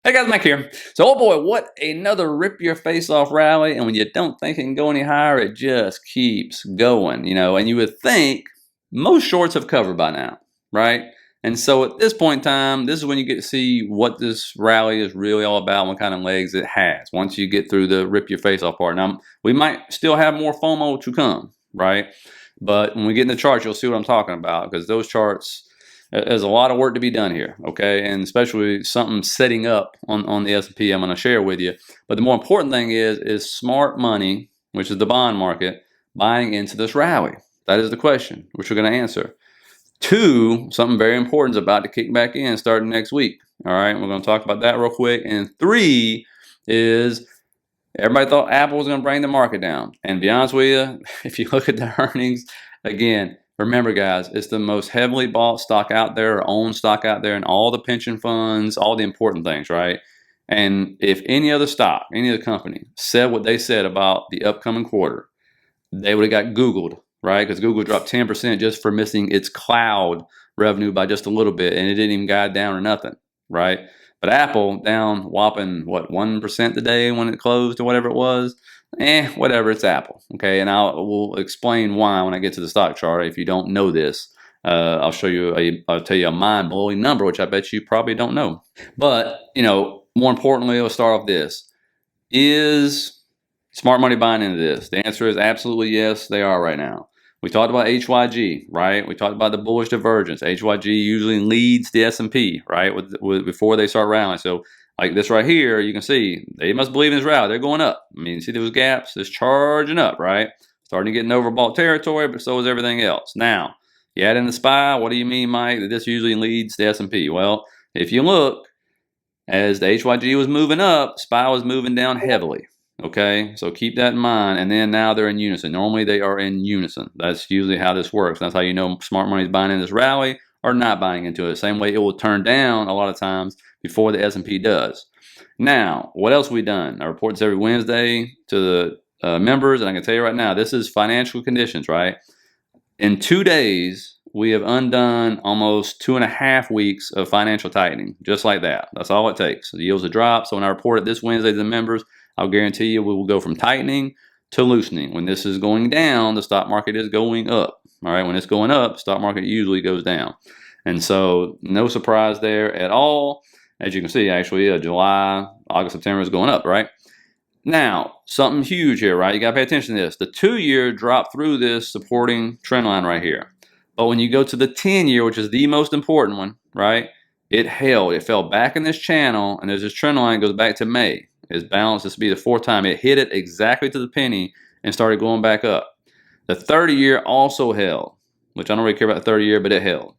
Hey guys, Mike here. So, oh boy, what another rip your face off rally. And when you don't think it can go any higher, it just keeps going, and you would think most shorts have covered by now, right? And so at this point in time, this is when you get to see what this rally is really all about, what kind of legs it has once you get through the rip your face off part. Now, we might still have more FOMO to come, right? But when we get in the charts, you'll see what I'm talking about, because those charts, there's a lot of work to be done here, okay? And especially something setting up on the S&P I'm going to share with you. But the more important thing is smart money, which is the bond market, buying into this rally. That is the question, which we're going to answer. 2, something very important is about to kick back in starting next week. All right, we're going to talk about that real quick. And 3 is everybody thought Apple was going to bring the market down. And to be honest with you, if you look at the earnings, again, remember, guys, it's the most heavily bought stock out there, or owned stock out there, and all the pension funds, all the important things, right? And if any other stock, any other company said what they said about the upcoming quarter, they would have got Googled, right? Because Google dropped 10% just for missing its cloud revenue by just a little bit, and it didn't even guide down or nothing, right? But Apple down whopping, what, 1% today when it closed or whatever it was. Whatever, it's Apple, okay? And we'll explain why when I get to the stock chart. If you don't know this, I'll tell you a mind-blowing number, which I bet you probably don't know. But, more importantly, let's start off this. Is smart money buying into this? The answer is absolutely yes, they are right now. We talked about HYG, right? We talked about the bullish divergence. HYG usually leads the S&P, right, before they start rallying. So, like this right here, you can see they must believe in this rally. They're going up. I mean, see those gaps? It's charging up, right? Starting to get in overbought territory, but so is everything else. Now, you add in the SPY. What do you mean, Mike, that this usually leads the S&P? Well, if you look, as the HYG was moving up, SPY was moving down heavily. Okay, so keep that in mind. And then now they're in unison. Normally they are in unison. That's usually how this works. That's how you know smart money is buying in this rally or not buying into it. Same way it will turn down a lot of times before the S&P does. Now, what else have we done? I report this every Wednesday to the members, and I can tell you right now, this is financial conditions, right? In 2 days, we have undone almost 2.5 weeks of financial tightening, just like that. That's all it takes. The yields have dropped. So when I report it this Wednesday to the members, I'll guarantee you we will go from tightening to loosening. When this is going down, the stock market is going up. All right, when it's going up, stock market usually goes down. And so no surprise there at all. As you can see, actually, July, August, September is going up, right? Now, something huge here, right? You got to pay attention to this. The 2-year dropped through this supporting trend line right here. But when you go to the 10-year, which is the most important one, right, it held. It fell back in this channel, and there's this trend line that goes back to May. It's balanced. This will be the 4th time. It hit it exactly to the penny and started going back up. The 30-year also held, which I don't really care about the 30-year, but it held.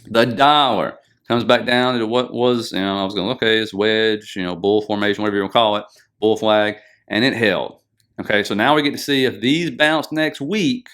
The dollar comes back down to what was, I was going, okay, it's wedge, bull formation, whatever you want to call it, bull flag, and it held. Okay, so now we get to see if these bounce next week,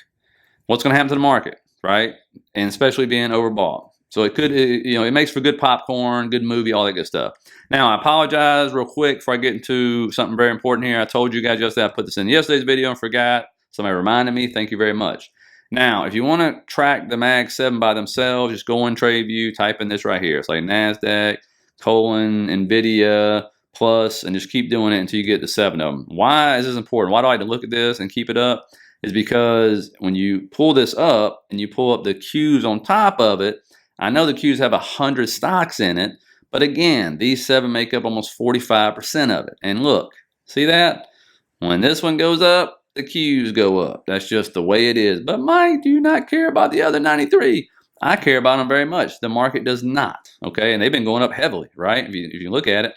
what's going to happen to the market, right? And especially being overbought. So it could, it makes for good popcorn, good movie, all that good stuff. Now, I apologize real quick before I get into something very important here. I told you guys yesterday, I put this in yesterday's video and forgot. Somebody reminded me. Thank you very much. Now, if you want to track the Mag 7 by themselves, just go in TradeView, type in this right here. It's like NASDAQ, NVDA, plus, and just keep doing it until you get the 7 of them. Why is this important? Why do I like to look at this and keep it up? Is because when you pull this up and you pull up the Qs on top of it, I know the Qs have 100 stocks in it, but again, these 7 make up almost 45% of it. And look, see that? When this one goes up, the Qs go up. That's just the way it is. But Mike, do you not care about the other 93? I care about them very much. The market does not, okay? And they've been going up heavily, right? If you look at it.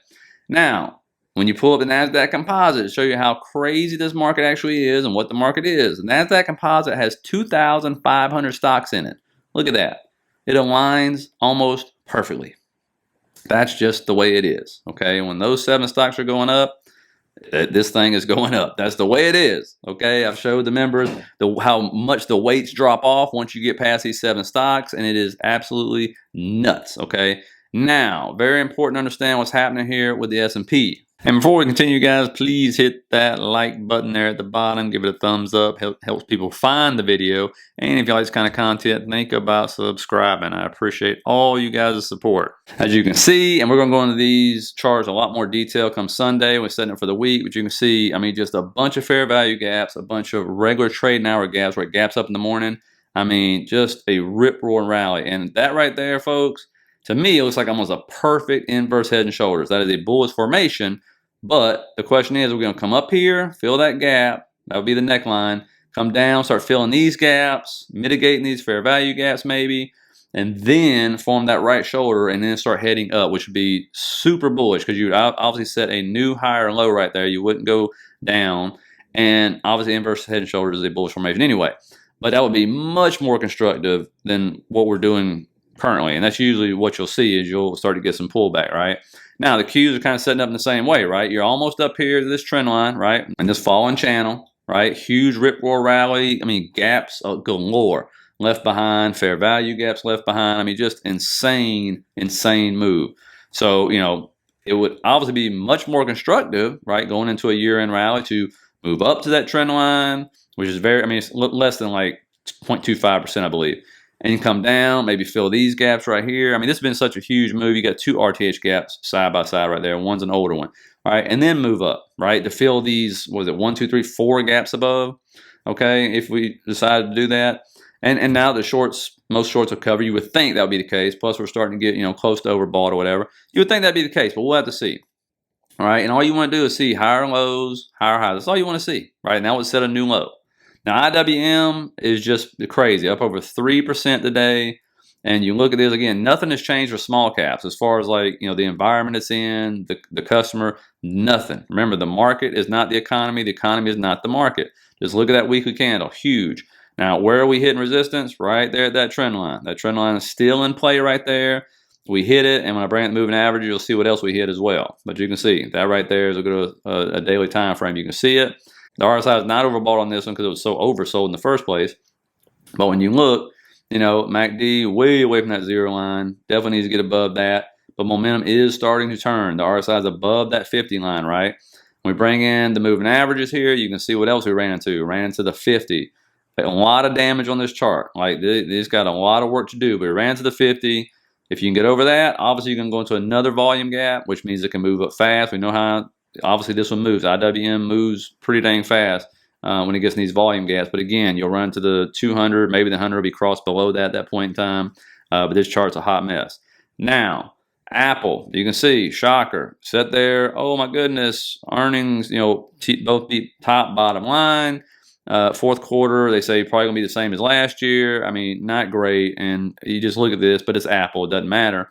Now, when you pull up the NASDAQ composite to show you how crazy this market actually is and what the market is, the NASDAQ composite has 2,500 stocks in it. Look at that. It aligns almost perfectly. That's just the way it is, okay? When those 7 stocks are going up, this thing is going up. That's the way it is, okay? I've showed the members how much the weights drop off once you get past these 7 stocks, and it is absolutely nuts, okay? Now, very important to understand what's happening here with the S&P. And before we continue, guys, please hit that like button there at the bottom. Give it a thumbs up. Helps people find the video. And if you like this kind of content, think about subscribing. I appreciate all you guys' support. As you can see, and we're going to go into these charts in a lot more detail come Sunday. We're setting it for the week. But you can see, I mean, just a bunch of fair value gaps, a bunch of regular trading hour gaps where it gaps up in the morning. I mean, just a rip-roaring rally. And that right there, folks, to me, it looks like almost a perfect inverse head and shoulders. That is a bullish formation. But the question is, we're going to come up here, fill that gap. That would be the neckline. Come down, start filling these gaps, mitigating these fair value gaps maybe, and then form that right shoulder and then start heading up, which would be super bullish because you would obviously set a new higher and low right there. You wouldn't go down. And obviously inverse head and shoulders is a bullish formation anyway. But that would be much more constructive than what we're doing currently. And that's usually what you'll see is you'll start to get some pullback, right? Now, the Qs are kind of setting up in the same way, right? You're almost up here to this trend line, right? And this falling channel, right? Huge rip roar rally. I mean, gaps galore left behind, fair value gaps left behind. I mean, just insane, insane move. So, you know, it would obviously be much more constructive, right? Going into a year-end rally to move up to that trend line, which is very, I mean, it's less than like 0.25%, I believe. And you come down, maybe fill these gaps right here. I mean, this has been such a huge move. You got two RTH gaps side by side right there. One's an older one. All right, and then move up, right, to fill these, what is it, 1, 2, 3, 4 gaps above, okay, if we decide to do that. And now the shorts, most shorts will cover. You would think that would be the case. Plus, we're starting to get, you know, close to overbought or whatever. You would think that'd be the case, but we'll have to see. All right, and all you want to do is see higher lows, higher highs. That's all you want to see, right? Now it's set a new low. Now, IWM is just crazy, up over 3% today. And you look at this again, nothing has changed for small caps as far as like, you know, the environment it's in, the customer, nothing. Remember, the market is not the economy is not the market. Just look at that weekly candle, huge. Now, where are we hitting resistance? Right there at that trend line. That trend line is still in play right there. We hit it, and when I bring it to moving average, you'll see what else we hit as well. But you can see that right there is a daily time frame. You can see it. The RSI is not overbought on this one because it was so oversold in the first place. But when you look, you know, MACD way away from that zero line. Definitely needs to get above that. But momentum is starting to turn. The RSI is above that 50 line, right? When we bring in the moving averages here, you can see what else we ran into. Ran into the 50. A lot of damage on this chart. Like, this got a lot of work to do. But we ran to the 50. If you can get over that, obviously you can go into another volume gap, which means it can move up fast. We know how, obviously this one moves. IWM moves pretty dang fast when it gets in these volume gaps. But again, you'll run to the 200, maybe the 100 will be crossed below that at that point in time. But this chart's a hot mess. Now, Apple, you can see, shocker, set there. Oh my goodness, earnings, you know, both beat top, bottom line. Fourth quarter, they say probably gonna be the same as last year. I mean, not great. And you just look at this, but it's Apple. It doesn't matter.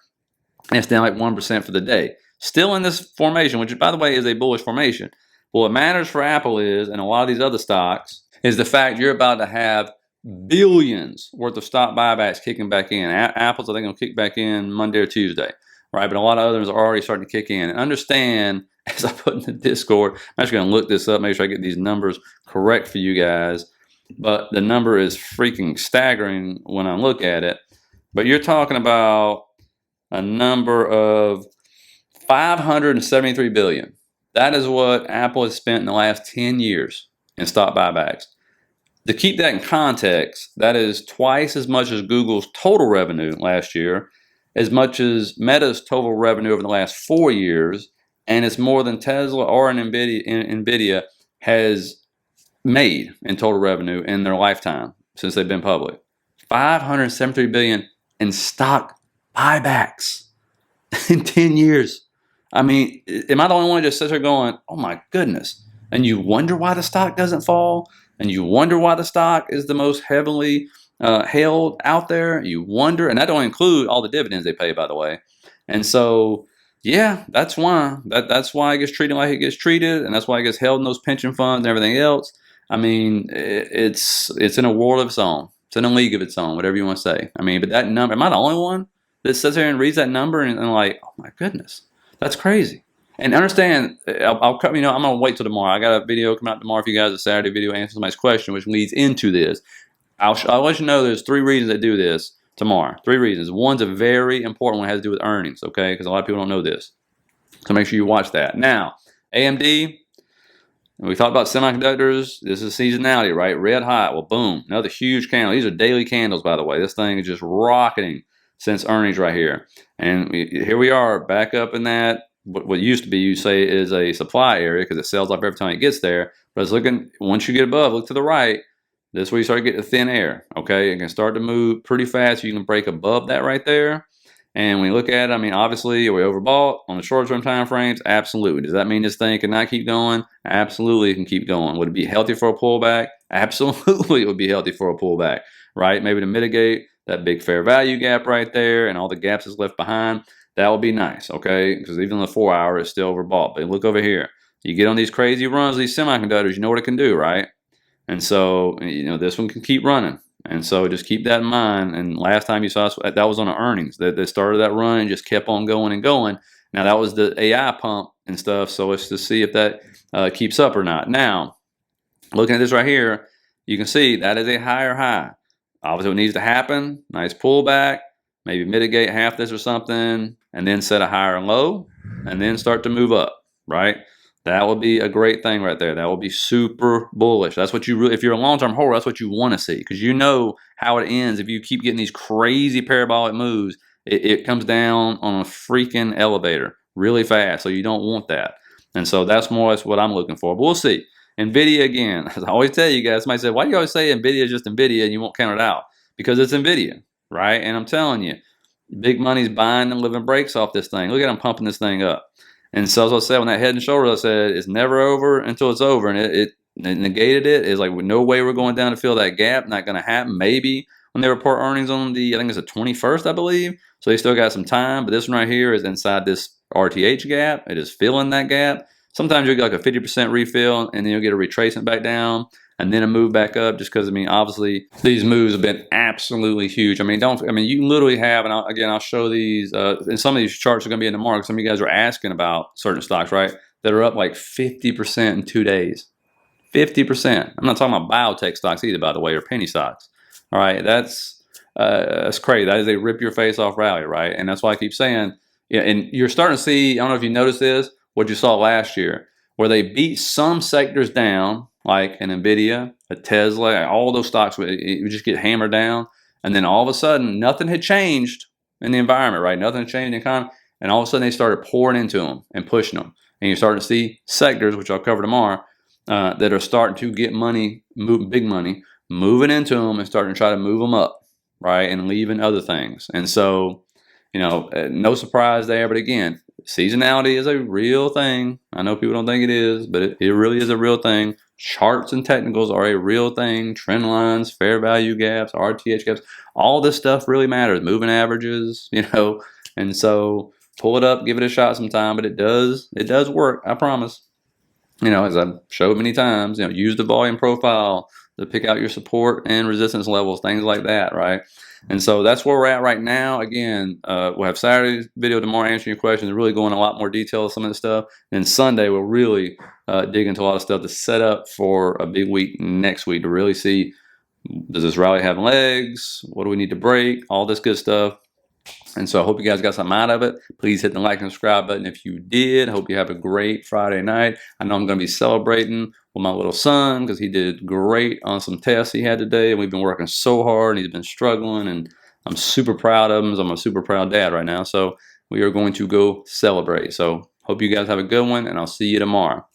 And it's down like 1% for the day. Still in this formation, which by the way is a bullish formation. Well, what matters for Apple is, and a lot of these other stocks, is the fact you're about to have billions worth of stock buybacks kicking back in. Apple's, I think, gonna kick back in Monday or Tuesday, right? But a lot of others are already starting to kick in. And understand, as I put in the Discord, I'm actually going to look this up, make sure I get these numbers correct for you guys. But the number is freaking staggering when I look at it. But you're talking about a number of 573 billion. That is what Apple has spent in the last 10 years in stock buybacks. To keep that in context, that is twice as much as Google's total revenue last year, as much as Meta's total revenue over the last 4 years, and it's more than Tesla or NVDA has made in total revenue in their lifetime since they've been public. 573 billion in stock buybacks in 10 years. I mean, am I the only one who just sits there going, oh my goodness? And you wonder why the stock doesn't fall? And you wonder why the stock is the most heavily held out there? You wonder, and that don't include all the dividends they pay, by the way. And so, yeah, that's why. That's why it gets treated like it gets treated, and that's why it gets held in those pension funds and everything else. I mean, it's in a world of its own. It's in a league of its own, whatever you want to say. I mean, but that number, am I the only one that sits there and reads that number and like, oh my goodness, that's crazy. And understand, I'm gonna wait till tomorrow. I got a video coming out tomorrow for you guys, a Saturday video answering somebody's question, which leads into this. I'll let you know there's 3 reasons they do this tomorrow. 3 reasons. One's a very important one, it has to do with earnings, okay? Because a lot of people don't know this. So make sure you watch that. Now, AMD, we talked about semiconductors. This is seasonality, right? Red hot. Well, boom, another huge candle. These are daily candles, by the way. This thing is just rocketing since earnings right here. And here we are back up in that, what used to be, you say, is a supply area because it sells off every time it gets there. But it's looking, once you get above, look to the right, this is where you start getting the thin air, okay? It can start to move pretty fast. You can break above that right there. And when you look at it, I mean, obviously, are we overbought on the short-term time frames? Absolutely. Does that mean this thing cannot keep going? Absolutely, it can keep going. Would it be healthy for a pullback? Absolutely, it would be healthy for a pullback, right? Maybe to mitigate that big fair value gap right there and all the gaps that's left behind. That would be nice, okay? Because even the 4 hour is still overbought. But look over here. You get on these crazy runs, these semiconductors, you know what it can do, right? And so, this one can keep running. And so just keep that in mind. And last time you saw us, that was on the earnings. They started that run and just kept on going and going. Now, that was the AI pump and stuff. So it's to see if that keeps up or not. Now, looking at this right here, you can see that is a higher high. Obviously, what needs to happen, nice pullback, maybe mitigate half this or something, and then set a higher low, and then start to move up, right? That would be a great thing right there. That will be super bullish. That's what you really, if you're a long-term holder, that's what you want to see, because you know how it ends. If you keep getting these crazy parabolic moves, it comes down on a freaking elevator really fast. So you don't want that. And so that's more or less what I'm looking for. But we'll see. NVIDIA, again, as I always tell you guys, somebody said, why do you always say NVIDIA is just NVIDIA and you won't count it out? Because it's NVIDIA, right? And I'm telling you, big money's buying and living breaks off this thing. Look at them pumping this thing up. And so as I said, when that head and shoulders, I said, it's never over until it's over. And it negated it. It's like, with no way we're going down to fill that gap. Not going to happen. Maybe when they report earnings on I think it's the 21st, I believe. So they still got some time. But this one right here is inside this RTH gap. It is filling that gap. Sometimes you'll get like a 50% refill, and then you'll get a retracement back down, and then a move back up, just because, I mean, obviously, these moves have been absolutely huge. I mean, you literally have, and I'll show these, and some of these charts are going to be in the market. Some of you guys are asking about certain stocks, right, that are up like 50% in 2 days. 50%. I'm not talking about biotech stocks either, by the way, or penny stocks. All right, that's crazy. That is a rip your face off rally, right? And that's why I keep saying, yeah, and you're starting to see, I don't know if you noticed this, what you saw last year, where they beat some sectors down, like an NVIDIA, a Tesla, all those stocks would just get hammered down. And then all of a sudden, nothing had changed in the environment, right? Nothing had changed in the economy. And all of a sudden, they started pouring into them and pushing them. And you're starting to see sectors, which I'll cover tomorrow, that are starting to get money, big money, moving into them and starting to try to move them up, right? And leaving other things. And so, no surprise there. But again, seasonality is a real thing. I know people don't think it is, but it really is a real thing. Charts and technicals are a real thing. Trend lines, fair value gaps, RTH gaps, all this stuff really matters. Moving averages, and so pull it up, give it a shot sometime, but it does work, I promise. As I've showed many times, use the volume profile to pick out your support and resistance levels, things like that, right? And so that's where we're at right now. Again, we'll have Saturday's video tomorrow answering your questions, really going in a lot more detail of some of this stuff. And Sunday, we'll really dig into a lot of stuff to set up for a big week next week to really see, does this rally have legs? What do we need to break? All this good stuff. And so I hope you guys got something out of it. Please hit the like and subscribe button if you did. Hope you have a great Friday night. I know I'm going to be celebrating with my little son because he did great on some tests he had today. And we've been working so hard, and he's been struggling. And I'm super proud of him. I'm a super proud dad right now. So we are going to go celebrate. So hope you guys have a good one, and I'll see you tomorrow.